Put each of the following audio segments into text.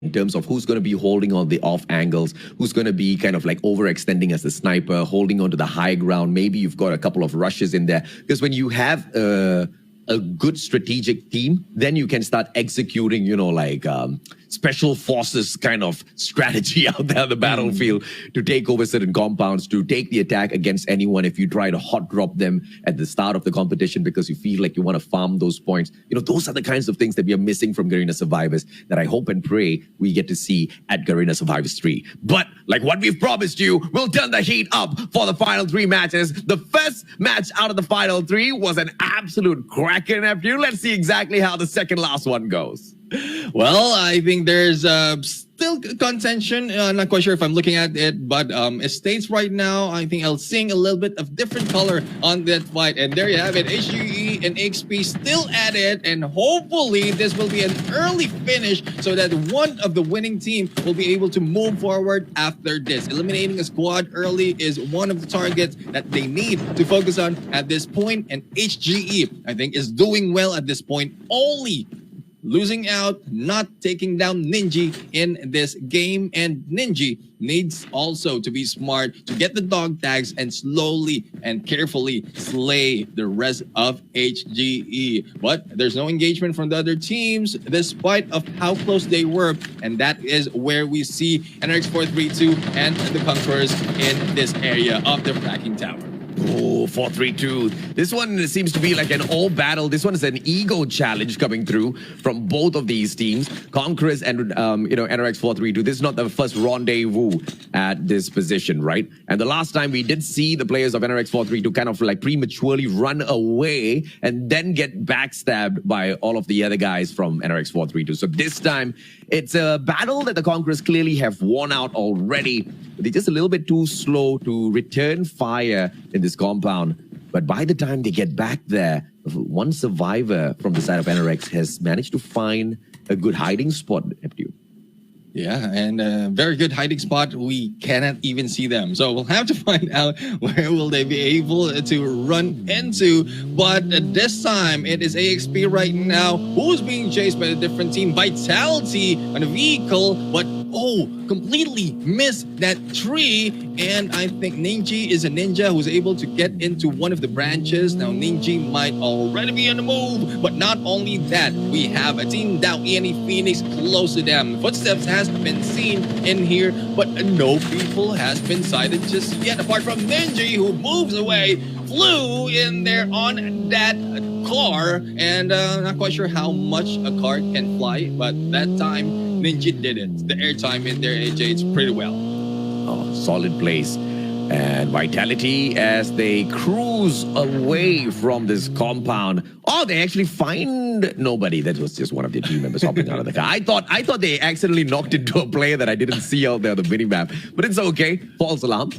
in terms of who's going to be holding on the off angles, who's going to be kind of like overextending as the sniper, holding on to the high ground. Maybe you've got a couple of rushes in there. Because when you have a good strategic team, then you can start executing, you know, like special forces kind of strategy out there on the battlefield to take over certain compounds, to take the attack against anyone if you try to hot drop them at the start of the competition because you feel like you want to farm those points. You know, those are the kinds of things that we are missing from Garena Survivors that I hope and pray we get to see at Garena Survivors 3. But like what we've promised you, we'll turn the heat up for the final 3 matches. The first match out of the final 3 was an absolute cracker, nephew. Let's see exactly how the second last one goes. Well, I think there's still contention. Not quite sure if I'm looking at it, but it states right now, I think I'll sing a little bit of different color on that fight. And there you have it. HGE and XP still at it. And hopefully this will be an early finish so that one of the winning team will be able to move forward after this. Eliminating a squad early is one of the targets that they need to focus on at this point. And HGE, I think, is doing well at this point. Only losing out, not taking down Ninja in this game. And Ninja needs also to be smart to get the dog tags and slowly and carefully slay the rest of HGE. But there's no engagement from the other teams despite of how close they were. And that is where we see NRX432 and the Conquerors in this area of the fracking tower. Oh, 432. This one seems to be like an all battle. This one is an ego challenge coming through from both of these teams, Conquerors and NRX 432. This is not the first rendezvous at this position, right? And the last time we did see the players of NRX 432 kind of like prematurely run away and then get backstabbed by all of the other guys from NRX 432. So this time it's a battle that the Conquerors clearly have won out already. They're just a little bit too slow to return fire in this compound. But by the time they get back there, one survivor from the side of NRX has managed to find a good hiding spot, Neptune. Yeah, and a very good hiding spot. We cannot even see them. So we'll have to find out where will they be able to run into. But this time, it is AXP right now who's being chased by a different team. Vitality on a vehicle, but completely missed that tree. And I think Ninja is a ninja who's able to get into one of the branches. Now Ninja might already be on the move, but not only that, we have a team down ENE Phoenix close to them. Footsteps has been seen in here, but no people has been sighted just yet, apart from Ninja, who moves away, flew in there on that car, and not quite sure how much a car can fly, but that time Ninja did it. The airtime in there, AJ, it's pretty well. Oh, solid place. And Vitality, as they cruise away from this compound, they actually find nobody. That was just one of the team members hopping out of the car. I thought they accidentally knocked into a player that I didn't see out there on the minimap, but it's okay. False alarm.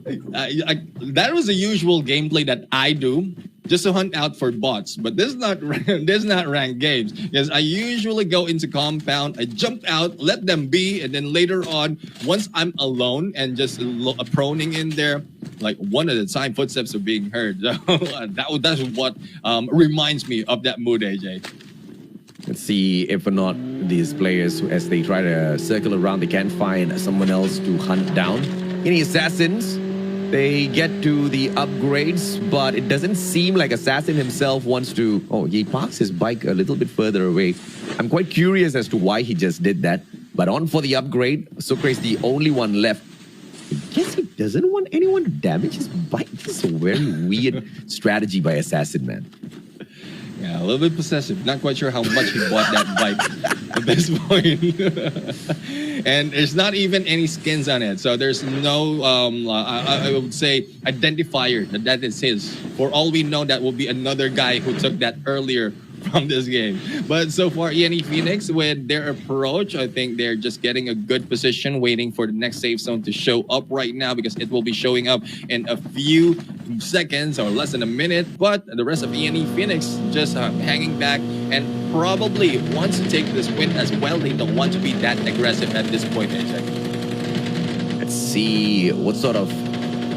That was the usual gameplay that I do, just to hunt out for bots. But this is not ranked games, because I usually go into compound, I jump out, let them be, and then later on, once I'm alone and just proning in there, like one at a time, footsteps are being heard. That's what reminds me of that mood, AJ. Let's see if or not these players, as they try to circle around, they can find someone else to hunt down. Any assassins? They get to the upgrades, but it doesn't seem like Assassin himself wants to... he parks his bike a little bit further away. I'm quite curious as to why he just did that. But on for the upgrade, Sucre is the only one left. I guess he doesn't want anyone to damage his bike. This is a very weird strategy by Assassin, man. Yeah, a little bit possessive. Not quite sure how much he bought that bike at this point. And there's not even any skins on it. So there's no, I would say, identifier that is his. For all we know, that will be another guy who took that earlier from this game. But so far, ENE Phoenix, with their approach, I think they're just getting a good position, waiting for the next safe zone to show up right now, because it will be showing up in a few seconds or less than a minute. But the rest of ENE Phoenix just hanging back and probably wants to take this win as well. They don't want to be that aggressive at this point, AJ. Let's see what sort of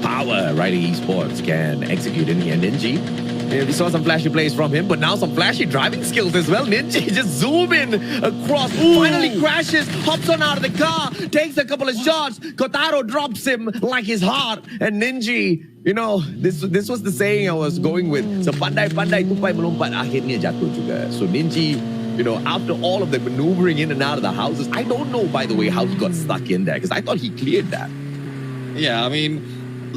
power Riley Esports can execute in here. Ninja Yeah, we saw some flashy plays from him, but now some flashy driving skills as well. Ninja just zoom in across, finally crashes, hops on out of the car, takes a couple of shots. Kotaro drops him like his heart. And Ninja, you know, this was the saying I was going with. Sepandai-pandai tupai melompat, akhirnya jatuh juga. So Ninja, you know, after all of the maneuvering in and out of the houses, I don't know, by the way, how he got stuck in there, because I thought he cleared that. Yeah, I mean,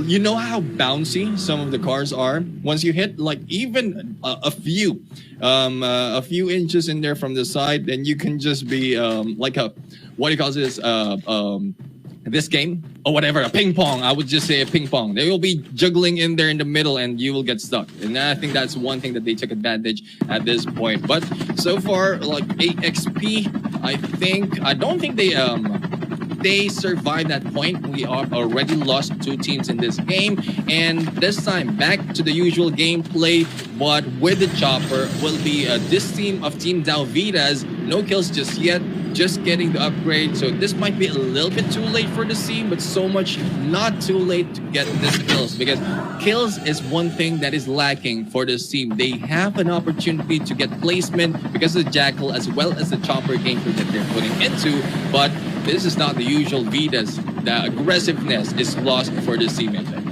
you know how bouncy some of the cars are. Once you hit like even a few inches in there from the side, then you can just be like a, what do you call this game or whatever, a ping pong. I would just say a ping pong. They will be juggling in there in the middle, and you will get stuck. And I think that's one thing that they took advantage at this point. But so far, like 8XP, I don't think they survived that point. We are already lost 2 teams in this game, and this time back to the usual gameplay, but with the chopper will be this team of Team Dalvitas. No kills just yet, just getting the upgrade, so this might be a little bit too late for the team, but so much not too late to get this kills, because kills is one thing that is lacking for this team. They have an opportunity to get placement because of the Jackal as well as the chopper gameplay that they're putting into, but this is not the usual Vitas. The aggressiveness is lost for this team, I think.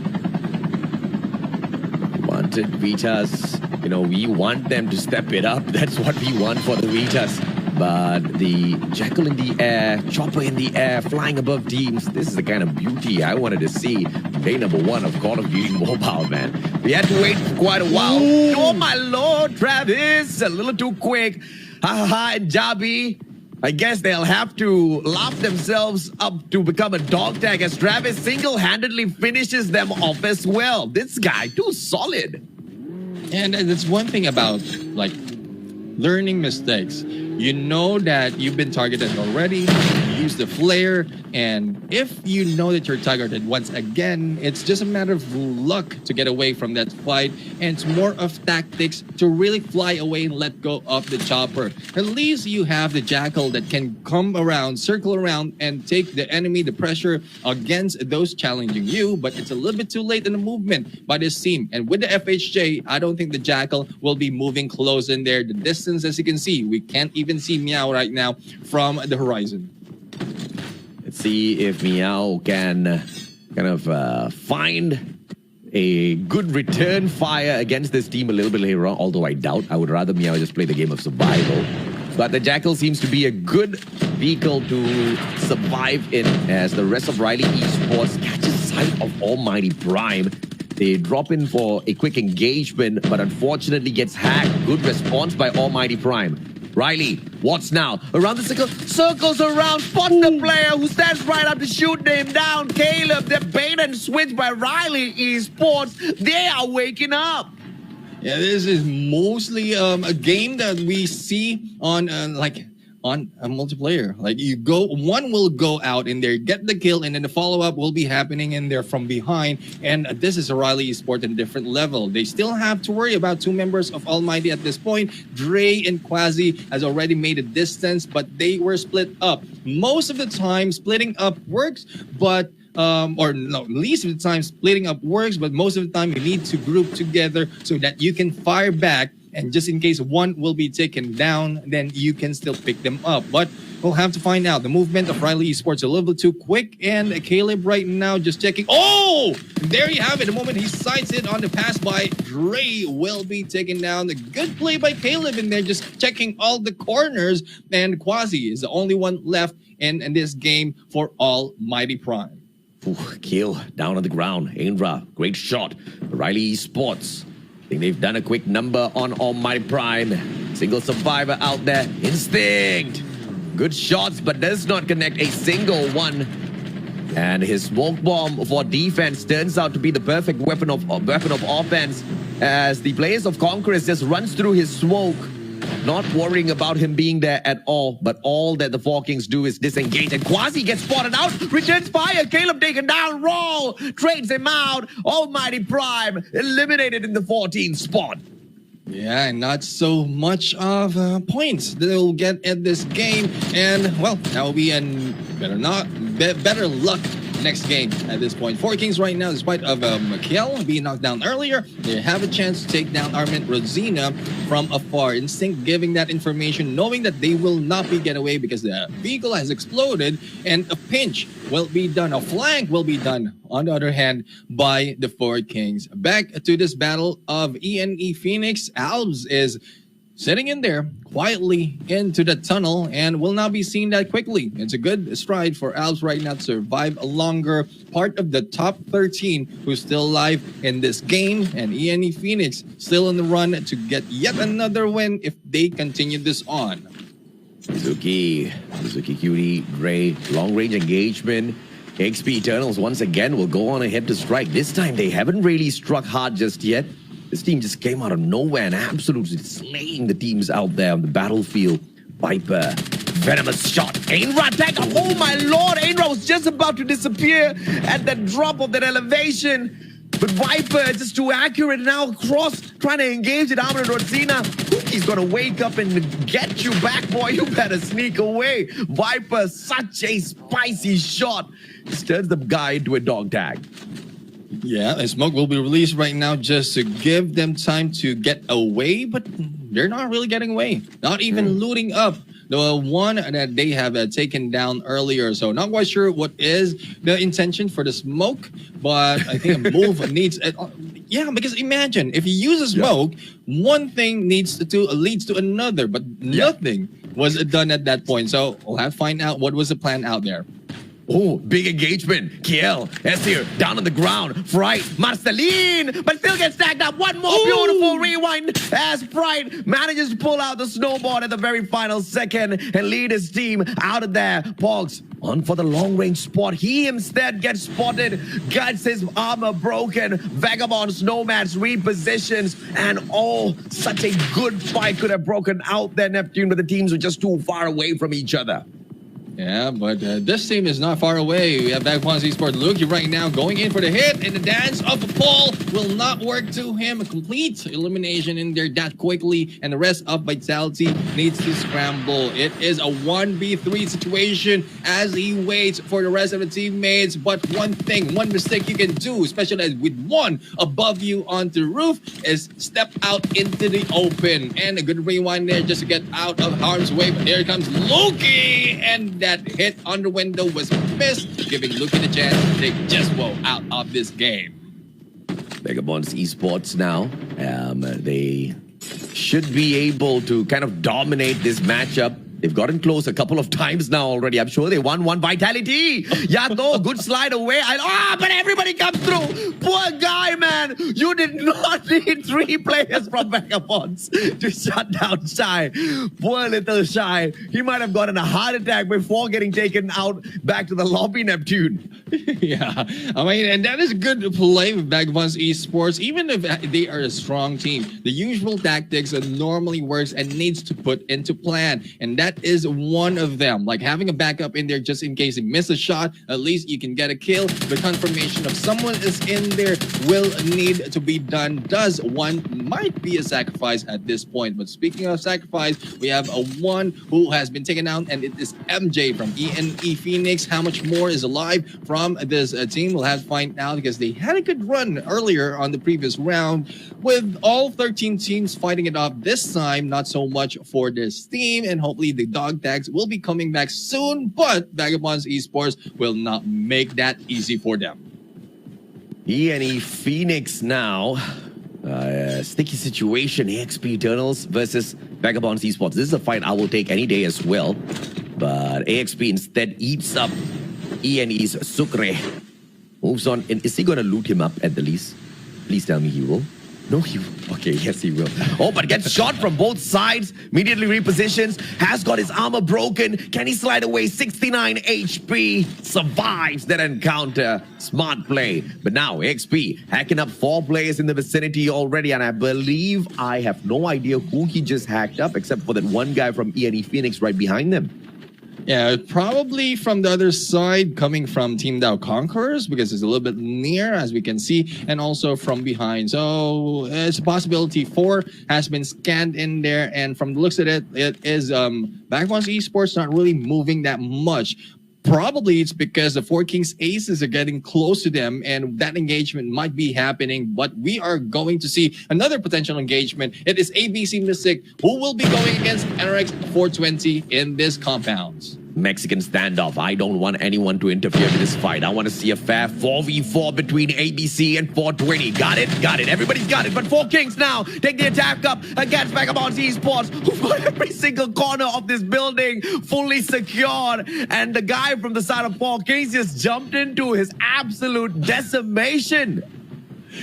Wanted Vitas, you know, we want them to step it up. That's what we want for the Vitas. But the Jackal in the air, chopper in the air, flying above teams, this is the kind of beauty I wanted to see. Day number 1 of Call of Duty Mobile, man. We had to wait for quite a while. Ooh. Oh my lord, Travis, a little too quick. Ha ha ha, and Jabi, I guess they'll have to laugh themselves up to become a dog tag as Travis single-handedly finishes them off as well. This guy, too solid. And that's one thing about, like, learning mistakes. You know that you've been targeted already, you use the flare, and if you know that you're targeted once again, it's just a matter of luck to get away from that fight, and it's more of tactics to really fly away and let go of the chopper. At least you have the Jackal that can come around, circle around, and take the enemy, the pressure against those challenging you, but it's a little bit too late in the movement by this team. And with the FHJ, I don't think the Jackal will be moving close in there. The distance, as you can see, we can't even see Meow right now from the horizon. Let's see if Meow can kind of find a good return fire against this team a little bit later on, although I doubt. I would rather Meow just play the game of survival. But the Jackal seems to be a good vehicle to survive in as the rest of Riley Esports catches sight of Almighty Prime. They drop in for a quick engagement, but unfortunately gets hacked. Good response by Almighty Prime. Riley, what's now? Around the circle, circles around, spots the player who stands right up to shoot him down. Caleb, the bait and switch by Riley Esports. They are waking up. Yeah, this is mostly a game that we see on on a multiplayer. Like one will go out in there, get the kill, and then the follow-up will be happening in there from behind. And this is a Riley Esports in a different level. They still have to worry about 2 members of Almighty at this point. Dre and Quasi has already made a distance, but they were split up. Most of the time, splitting up works, but least of the time splitting up works, but most of the time you need to group together so that you can fire back. And just in case one will be taken down, then you can still pick them up. But we'll have to find out. The movement of Riley Esports a little bit too quick. And Caleb right now just checking. Oh! There you have it. The moment he sights it on the pass by, Dre will be taken down. A good play by Caleb in there, just checking all the corners. And Quasi is the only one left in this game for Almighty Prime. Ooh, kill down on the ground. Ainra, great shot. Riley Esports. I think they've done a quick number on Almighty Prime. Single survivor out there. Instinct. Good shots, but does not connect a single one. And his smoke bomb for defense turns out to be the perfect weapon of offense, as the players of Conquerors just runs through his smoke, not worrying about him being there at all. But all that the Four Kings do is disengage, and Quasi gets spotted out, returns fire, Caleb taken down, roll, trades him out. Almighty Prime eliminated in the 14th spot. Yeah, and not so much of points they'll get at this game. And, well, that will be better luck next game at this point. Four Kings right now, despite of Mikel being knocked down earlier, they have a chance to take down Armin Rosina from afar. Instinct giving that information, knowing that they will not be get away because the vehicle has exploded and a pinch will be done, a flank will be done, on the other hand, by the Four Kings. Back to this battle of ENE Phoenix, Alves is sitting in there quietly into the tunnel and will not be seen that quickly. It's a good stride for Alves right now to survive a longer part of the top 13 who's still alive in this game, and ENE Phoenix still on the run to get yet another win if they continue this on. Suzuki Cutie, Ray, long-range engagement. XP Eternals once again will go on ahead to strike. This time they haven't really struck hard just yet. This team just came out of nowhere and absolutely slaying the teams out there on the battlefield. Viper, venomous shot. Ainra attack. Oh my lord, Ainra was just about to disappear at the drop of that elevation. But Viper just too accurate now across, trying to engage it. Armin Rosina, he's gonna wake up and get you back, boy. You better sneak away. Viper, such a spicy shot. Just turns the guy into a dog tag. Yeah, and smoke will be released right now just to give them time to get away, but they're not really getting away. Not even looting up the one that they have taken down earlier. So not quite sure what is the intention for the smoke, but I think a move needs... yeah, because imagine, if you use a smoke, one thing leads to another, but nothing was done at that point. So we'll have to find out what was the plan out there. Oh, big engagement. Kiel, Esir, down on the ground. Fright, Marceline, but still gets stacked up. One more beautiful rewind as Fright manages to pull out the snowboard at the very final second and lead his team out of there. Pogs on for the long-range spot. He instead gets spotted, gets his armor broken. Vagabonds, Nomads repositions, and such a good fight could have broken out there, Neptune, but the teams were just too far away from each other. Yeah, but this team is not far away. We have Vagabonds Esports Luki right now going in for the hit, and the dance of the Paul will not work to him. A complete elimination in there that quickly, and the rest of Vitality needs to scramble. It is a 1v3 situation as he waits for the rest of the teammates. But one mistake you can do, especially with one above you on the roof, is step out into the open. And a good rewind there just to get out of harm's way. But here comes Luki, and that hit on the window was missed, giving Luki the chance to take Jeswo out of this game. Vagabonds Esports now, they should be able to kind of dominate this matchup. They've gotten close a couple of times now already. I'm sure they won one. Vitality. Yeah, no, good slide away. But everybody comes through. Poor guy, man. You did not need 3 players from Vagabonds to shut down Shy. Poor little Shy. He might have gotten a heart attack before getting taken out back to the lobby, Neptune. Yeah, I mean, and that is good play with Vagabonds Esports. Even if they are a strong team, the usual tactics that normally works and needs to put into plan. And that is one of them. Like having a backup in there just in case you miss a shot, at least you can get a kill. The confirmation of someone is in there will need to be done. Does one might be a sacrifice at this point. But speaking of sacrifice, we have a one who has been taken down, and it is MJ from ENE Phoenix. How much more is alive from this team? We'll have to find out because they had a good run earlier on the previous round with all 13 teams fighting it off this time. Not so much for this team, and hopefully the dog tags will be coming back soon, but Vagabonds Esports will not make that easy for them. ENE Phoenix now. Sticky situation. AXP Eternals versus Vagabonds Esports. This is a fight I will take any day as well. But AXP instead eats up ENE's Sucre. Moves on. And is he going to loot him up at the least? Please tell me he will. No, he will. Okay, yes, he will. Oh, but gets shot from both sides. Immediately repositions. Has got his armor broken. Can he slide away? 69 HP. Survives that encounter. Smart play. But now, XP hacking up 4 players in the vicinity already. And I believe I have no idea who he just hacked up, except for that one guy from ENE Phoenix right behind them. Yeah, probably from the other side, coming from Team Dow Conquerors, because it's a little bit near, as we can see, and also from behind. So it's a possibility 4 has been scanned in there, and from the looks of it, it is Vagabonds Esports not really moving that much. Probably it's because the Four Kings aces are getting close to them and that engagement might be happening, but we are going to see another potential engagement. It is ABC Mystic who will be going against NRX 420 in this compound. Mexican standoff. I don't want anyone to interfere with this fight. I want to see a fair 4v4 between ABC and 420. Got it? Got it. Everybody's got it. But Four Kings now take the attack up against Vagabonds Esports, who've got every single corner of this building fully secured. And the guy from the side of Four Kings just jumped into his absolute decimation.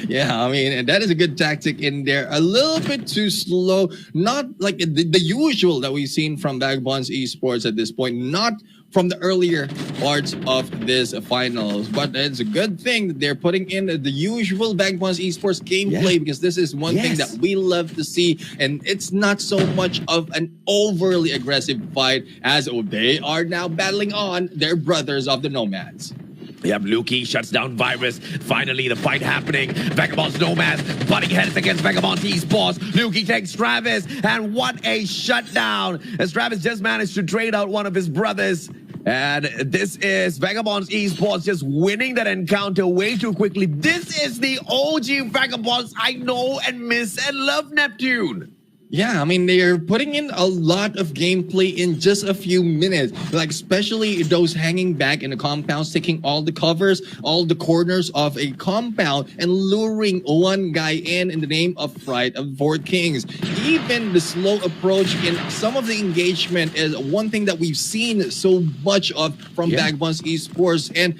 Yeah, I mean, and that is a good tactic in there. A little bit too slow, not like the usual that we've seen from Vagabonds Esports at this point, not from the earlier parts of this finals. But it's a good thing that they're putting in the usual Vagabonds Esports gameplay, because this is one thing that we love to see. And it's not so much of an overly aggressive fight as they are now battling on their brothers of the Nomads. Yep, Lukey shuts down Virus. Finally, the fight happening. Vagabonds Nomads butting heads against Vagabonds Esports. Lukey takes Travis, and what a shutdown, as Travis just managed to trade out one of his brothers. And this is Vagabonds Esports just winning that encounter way too quickly. This is the OG Vagabonds I know and miss and love, Neptune. Yeah, I mean, they're putting in a lot of gameplay in just a few minutes. Like, especially those hanging back in the compounds, taking all the covers, all the corners of a compound, and luring one guy in the name of Fright of Four Kings. Even the slow approach in some of the engagement is one thing that we've seen so much of from Vagabonds Esports. And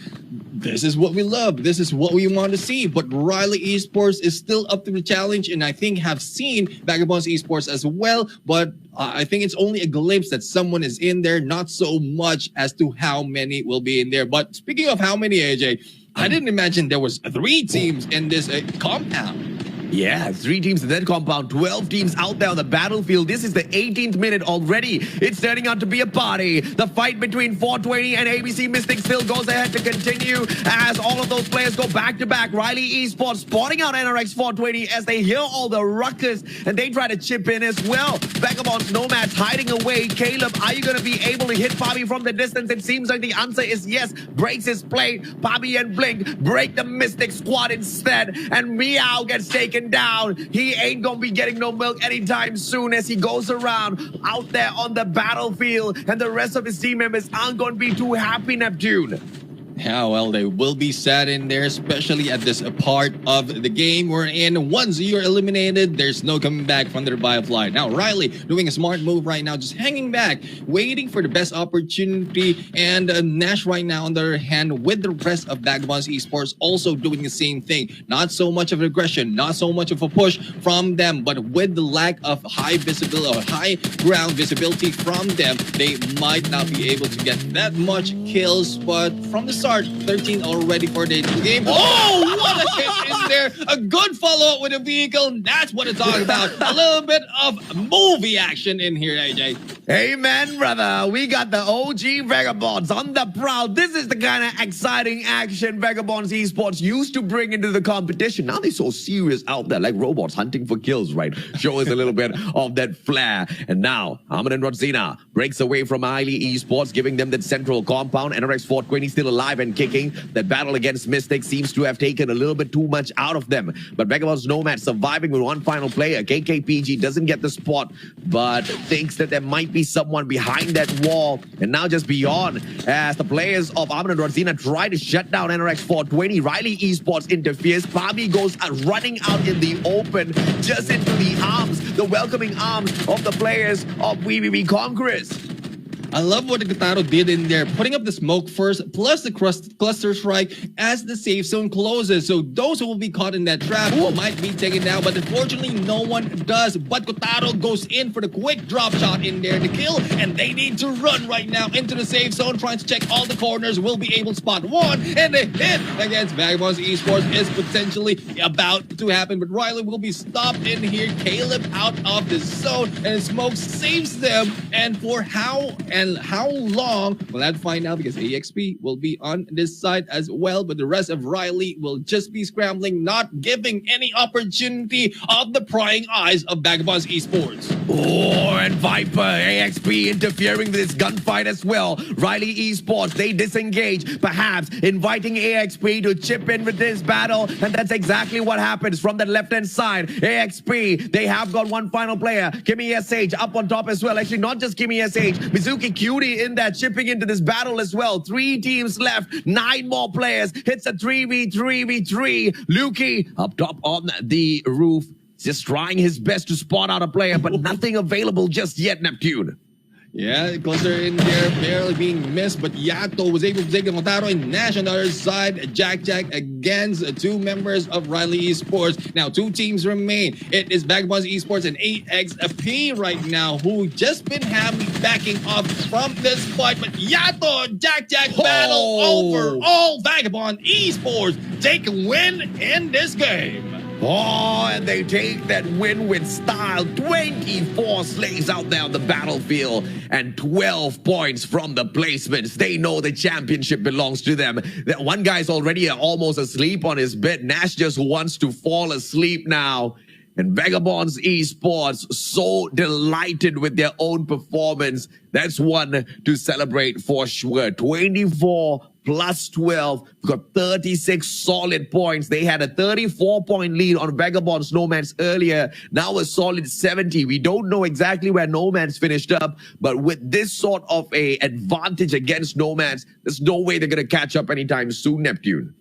this is what we love. This is what we want to see. But Riley Esports is still up to the challenge, and I think have seen Vagabonds Esports as well. But I think it's only a glimpse that someone is in there, not so much as to how many will be in there. But speaking of how many, AJ, I didn't imagine there was 3 teams in this compound. Yeah, 3 teams in that compound, 12 teams out there on the battlefield. This is the 18th minute already. It's turning out to be a party. The fight between 420 and ABC Mystic still goes ahead to continue as all of those players go back to back. Riley Esports spotting out NRX 420 as they hear all the ruckus and they try to chip in as well. Vagabonds Nomads hiding away. Caleb, are you going to be able to hit Pabi from the distance? It seems like the answer is yes. Breaks his plate. Pabi and Blink break the Mystic squad instead, and Meow gets taken down. He ain't gonna be getting no milk anytime soon as he goes around out there on the battlefield, and the rest of his team members aren't gonna be too happy, Neptune. Yeah, well, they will be sad in there, especially at this part of the game we're in. Once you're eliminated, there's no coming back from the revive line. Now, Riley doing a smart move right now, just hanging back, waiting for the best opportunity. And Nash right now, on the other hand, with the rest of Vagabonds Esports, also doing the same thing. Not so much of an aggression, not so much of a push from them, but with the lack of high visibility or high ground visibility from them, they might not be able to get that much kills. But from the start, 13 already for the game. Oh, what a hit in there. A good follow-up with a vehicle. That's what it's all about. A little bit of movie action in here, AJ. Amen, brother. We got the OG Vagabonds on the prowl. This is the kind of exciting action Vagabonds Esports used to bring into the competition. Now they're so serious out there, like robots hunting for kills, right? Show us a little bit of that flair. And now, Ahmed and Rodzina breaks away from Riley Esports, giving them that central compound. NRX 420 still alive and kicking. That battle against Mystic seems to have taken a little bit too much out of them. But Vagabonds Nomad surviving with one final player. KKPG doesn't get the spot, but thinks that there might be someone behind that wall. And now just beyond, as the players of Ahmed and Rodzina try to shut down NRX 420, Riley Esports interferes. Bobby goes running out in the open, just into the arms, the welcoming arms of the players of WeBB Conquerors. I love what Kotaro did in there, putting up the smoke first, plus the cluster strike as the safe zone closes. So those who will be caught in that trap might be taken down, but unfortunately no one does. But Kotaro goes in for the quick drop shot in there to kill, and they need to run right now into the safe zone, trying to check all the corners. Will be able to spot one, and the hit against Vagabonds Esports is potentially about to happen. But Riley will be stopped in here. Caleb out of the zone, and smoke saves them. And for how And how long? We'll have to find out because AXP will be on this side as well. But the rest of Riley will just be scrambling, not giving any opportunity of the prying eyes of Vagabonds Esports. Oh, and Viper, AXP interfering with this gunfight as well. Riley Esports, they disengage, perhaps inviting AXP to chip in with this battle. And that's exactly what happens from the left-hand side. AXP, they have got one final player. Kimmy SH up on top as well. Actually, not just Kimmy SH. Mizuki Cutie in there, chipping into this battle as well. 3 teams left, 9 more players. Hits a 3v3v3. Lukey up top on the roof. Just trying his best to spot out a player, but nothing available just yet, Neptune. Yeah, closer in there, barely being missed, but Yato was able to take the Motaro and Nash on the other side. Jack against 2 members of Riley Esports. Now 2 teams remain. It is Vagabonds Esports and AXP right now, who just been happy backing off from this fight. But Yato, Jack battle over. All Vagabond Esports take a win in this game. Oh, and they take that win with style. 24 slaves out there on the battlefield and 12 points from the placements. They know the championship belongs to them. That one guy's already almost asleep on his bed. Nash just wants to fall asleep now. And Vagabonds Esports so delighted with their own performance. That's one to celebrate for sure. 24 plus 12. We've got 36 solid points. They had a 34-point lead on Vagabonds Nomads earlier. Now a solid 70. We don't know exactly where Nomads finished up, but with this sort of a advantage against Nomads, there's no way they're going to catch up anytime soon, Neptune.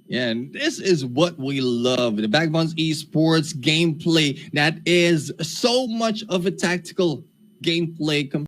Yeah, and this is what we love. The Vagabonds Esports gameplay that is so much of a tactical gameplay